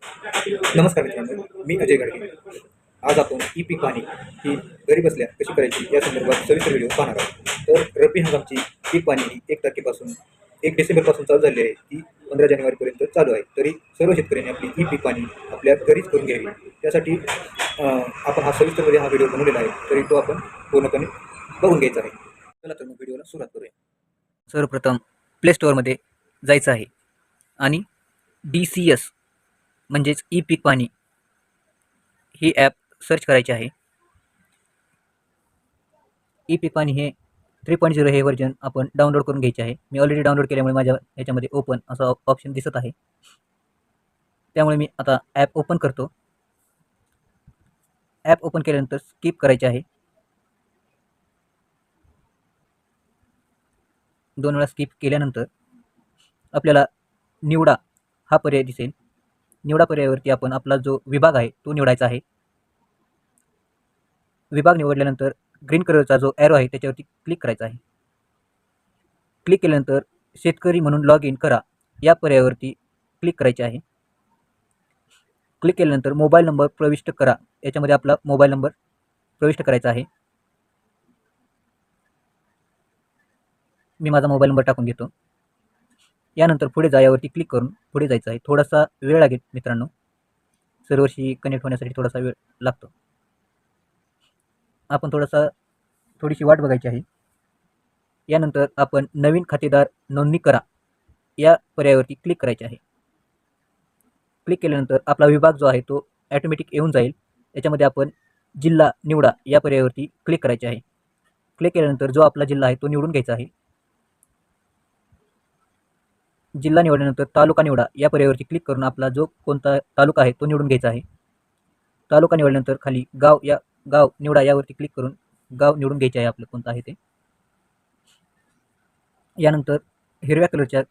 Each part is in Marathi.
नमस्कार मित्रांनो, मी अजय गाडगे. आज आपण ई पीक पाहणी ही घरी बसल्या कशी करायची या संदर्भात सविस्तर व्हिडिओ पाहणार आहोत. तर रब्बी हंगामची पीक पाहणी ही 1 तारखेपासून 1 डिसेंबरपासून चालू झाली आहे, ती 15 जानेवारीपर्यंत चालू आहे. तरी सर्व शेतकऱ्यांनी आपली ई पीक पाहणी आपल्या घरीच करून घ्यावी. त्यासाठी आपण हा सविस्तरमध्ये हा व्हिडिओ बनवलेला आहे, तरी तो आपण पूर्णपणे बघून घ्यायचा आहे. चला तर मग व्हिडिओला सुरुवात करूया. सर्वप्रथम प्ले स्टोअरमध्ये जायचं आहे आणि DCS म्हणजेच ई पीक पाहणी ही ॲप सर्च करायची आहे. ई पीक पाहणी हे 3.0 हे व्हर्जन आपण डाउनलोड करून घ्यायचे आहे. मी ऑलरेडी डाउनलोड केल्यामुळे माझ्या ह्याच्यामध्ये ओपन असा ऑप्शन दिसत आहे. त्यामुळे मी आता ॲप ओपन करतो. ॲप ओपन केल्यानंतर स्किप करायचे आहे. 2 वेळा स्किप केल्यानंतर आपल्याला निवडा हा पर्याय दिसेल. निवडा पर्यायावरती आपण आपला जो विभाग आहे तो निवडायचा आहे. विभाग निवडल्यानंतर ग्रीन कलरचा जो ॲरो आहे त्याच्यावरती क्लिक करायचा आहे. क्लिक केल्यानंतर शेतकरी म्हणून लॉग इन करा या पर्यायावरती क्लिक करायचे आहे. क्लिक केल्यानंतर मोबाईल नंबर प्रविष्ट करा, याच्यामध्ये आपला मोबाईल नंबर प्रविष्ट करायचा आहे. मी माझा मोबाईल नंबर टाकून घेतो. यानंतर पुढे जा यावरती क्लिक करून पुढे जायचं आहे. थोडासा वेळ लागेल मित्रांनो, सर्व्हरशी कनेक्ट होण्यासाठी थोडासा वेळ लागतो. आपण थोडीशी वाट बघायची आहे. यानंतर आपण नवीन खातेदार नोंदणी करा या पर्यायावरती क्लिक करायचे आहे. क्लिक केल्यानंतर आपला विभाग जो आहे तो ॲटोमॅटिक येऊन जाईल. याच्यामध्ये आपण जिल्हा निवडा या पर्यायावरती क्लिक करायचे आहे. क्लिक केल्यानंतर जो आपला जिल्हा आहे तो निवडून घ्यायचा आहे. जिल्हा निवडल्यानंतर तालुका निवडा या पर्यायावरती क्लिक करून आपला जो कोणता तालुका आहे तो निवडून घ्यायचा आहे. तालुका निवडल्यानंतर खाली गाव निवडा यावरती क्लिक करून गाव निवडून घ्यायचे आहे आपलं कोणतं आहे ते. यानंतर हिरव्या कलरच्या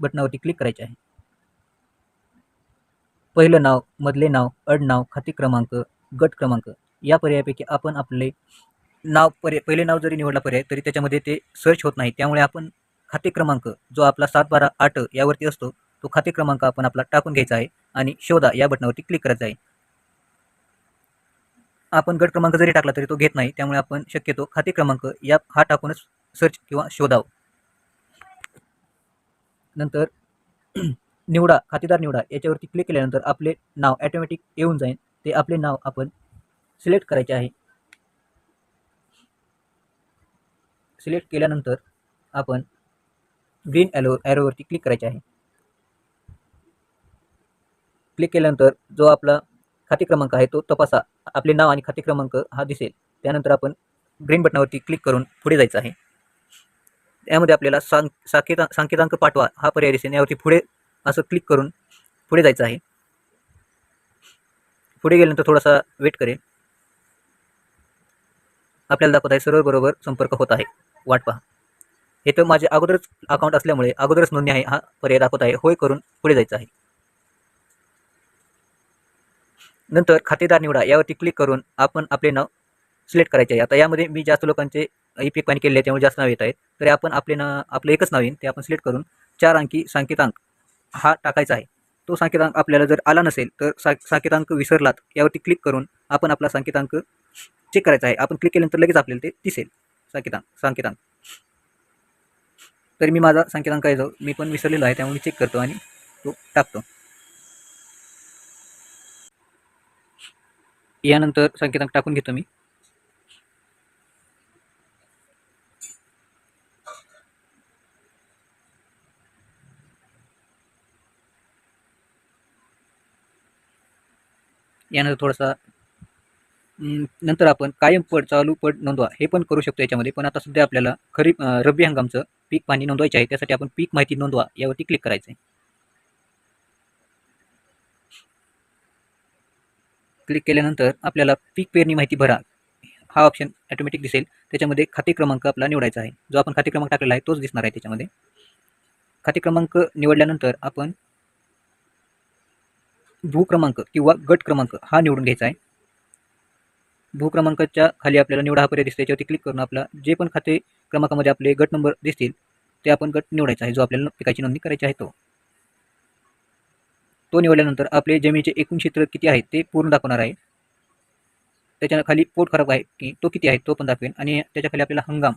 बटनावरती क्लिक करायचे आहे. पहिलं नाव, मधले नाव, आडनाव, खाते क्रमांक, गट क्रमांक या पर्यायापैकी आपण आपले नाव पहिले नाव जरी निवडला पर्याय तरी त्याच्यामध्ये ते सर्च होत नाही. त्यामुळे आपण खाते क्रमांक जो आपला 712 यावरती असतो तो खाते क्रमांक आपण आपला टाकून घ्यायचा आहे आणि शोधा या बटनावरती क्लिक करायचं आहे. आपण गट क्रमांक जरी टाकला तरी तो घेत नाही, त्यामुळे आपण शक्यतो खाते क्रमांक हा टाकूनच सर्च किंवा शोधावं. नंतर निवडा खातेदार निवडा याच्यावरती क्लिक केल्यानंतर आपले नाव ॲटोमॅटिक येऊन जाईल. ते आपले नाव आपण सिलेक्ट करायचे आहे. सिलेक्ट केल्यानंतर आपण ग्रीन ॲरोवरती क्लिक करायचे आहे. क्लिक केल्यानंतर जो आपला खाते क्रमांक आहे तो तपासा. आपले नाव आणि खाते क्रमांक हा दिसेल. त्यानंतर आपण ग्रीन बटनावरती क्लिक करून पुढे जायचं आहे. त्यामध्ये आपल्याला सांकेतांक पाठवा हा पर्याय दिसेल. यावरती पुढे असं क्लिक करून पुढे जायचं आहे. पुढे गेल्यानंतर थोडासा वेट करेल. आपल्याला दाखवत आहे सर्व्हर बरोबर संपर्क होत आहे, वाट पहा. हे तर माझे अगोदरच अकाउंट असल्यामुळे अगोदरच नोंदणी आहे हा पर्याय दाखवत आहे. होय करून पुढे जायचं आहे. नंतर खातेदार निवडा यावरती क्लिक करून आपण आपले नाव सिलेक्ट करायचे आहे. आता यामध्ये मी जास्त लोकांचे ई पीक पाहणी केलेले आहे त्यामुळे जास्त नाव येत आहेत. तरी आपण आपलं एकच नाव येईल ते आपण सिलेक्ट करून 4 अंकी सांकेतांक हा टाकायचा आहे. तो सांकेतांक आपल्याला जर आला नसेल तर सांकेतांक विसरलात यावरती क्लिक करून आपण आपला सांकेतांक चेक करायचा आहे. आपण क्लिक केल्यानंतर लगेच आपल्याला ते दिसेल सांकेतांक. तर मी माझा सांकेतांक आहे जो मी पण विसरलेलो आहे त्यामुळे मी चेक करतो आणि तो टाकतो. यानंतर सांकेतांक टाकून घेतो मी. यानंतर थोडासा नंतर आपण कायम पड चालू पड नोंदवा हे पण करू शकतो याच्यामध्ये. पण आता सध्या आपल्याला रब्बी हंगामचं पीक पाहणी नोंदवायचे आहे. त्यासाठी आपण पीक माहिती नोंदवा यावरती क्लिक करायचं आहे. क्लिक केल्यानंतर आपल्याला पीक पेरणी माहिती भरा हा ऑप्शन ॲटोमॅटिक दिसेल. त्याच्यामध्ये खाते क्रमांक आपला निवडायचा आहे. जो आपण खाते क्रमांक टाकलेला आहे तोच दिसणार आहे त्याच्यामध्ये. खाते क्रमांक निवडल्यानंतर आपण भू क्रमांक किंवा गट क्रमांक हा निवडून घ्यायचा आहे. भू क्रमांकाच्या खाली आपल्याला निवडा हा पर्याय दिसतो. त्याच्यावरती क्लिक करून आपला जे पण खाते क्रमांकामध्ये आपले गट नंबर दिसतील ते आपण गट निवडायचा आहे. जो आपल्याला पिकाची नोंदणी करायची आहे तो तो निवडल्यानंतर आपले जमिनीचे एकूण क्षेत्र किती आहे ते पूर्ण दाखवणार आहे. त्याच्या खाली पोट खराब आहे की तो किती आहे तो पण दाखवेल. आणि त्याच्या खाली आपल्याला हंगाम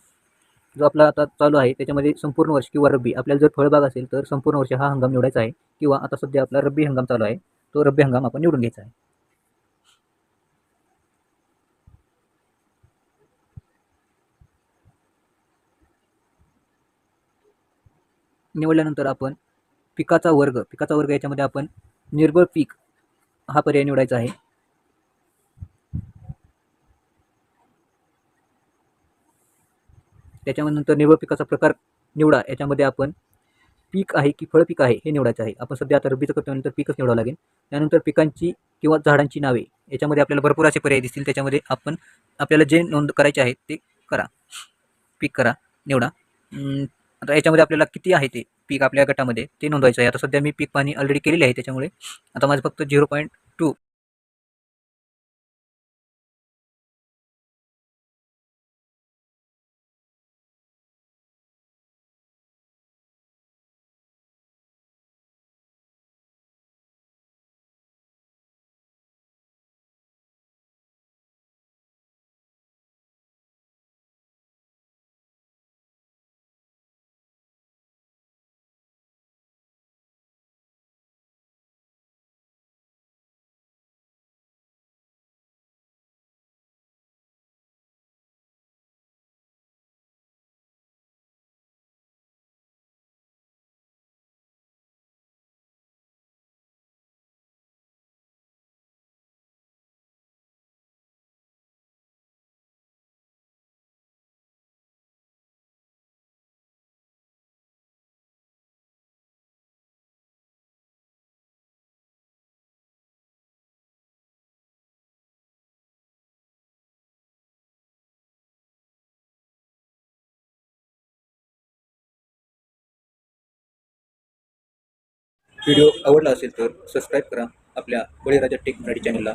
जो आपला आता चालू आहे त्याच्यामध्ये संपूर्ण वर्ष किंवा रब्बी, आपल्याला जर फळबाग असेल तर संपूर्ण वर्ष हा हंगाम निवडायचा आहे, किंवा आता सध्या आपला रब्बी हंगाम चालू आहे तो रब्बी हंगाम आपण निवडून घ्यायचा आहे. निवडल्यानंतर आपण पिकाचा वर्ग याच्यामध्ये आपण निर्बळ पीक हा पर्याय निवडायचा आहे. त्याच्यामध्ये नंतर निर्बळ पिकाचा प्रकार निवडा, याच्यामध्ये आपण पीक आहे की फळपीक आहे हे निवडायचं आहे. आपण सध्या आता रब्बीचं करतो, नंतर पीकच निवडावं लागेल. त्यानंतर पिकांची किंवा झाडांची नावे याच्यामध्ये आपल्याला भरपूर असे पर्याय दिसतील. त्याच्यामध्ये आपण आपल्याला जे नोंद करायचे आहे ते करा, पीक करा, निवडा. आता याच्यामध्ये आपल्याला किती आहे ते पीक आपल्या गटामध्ये ते नोंदवायचं आहे. आता सध्या मी पीक पाणी ऑलरेडी केलेली आहे, त्याच्यामुळे आता माझं फक्त 0.2 व्हिडिओ आवडला असेल तर सबस्क्राईब करा आपल्या बळीराजा टेक मराठी चॅनलला.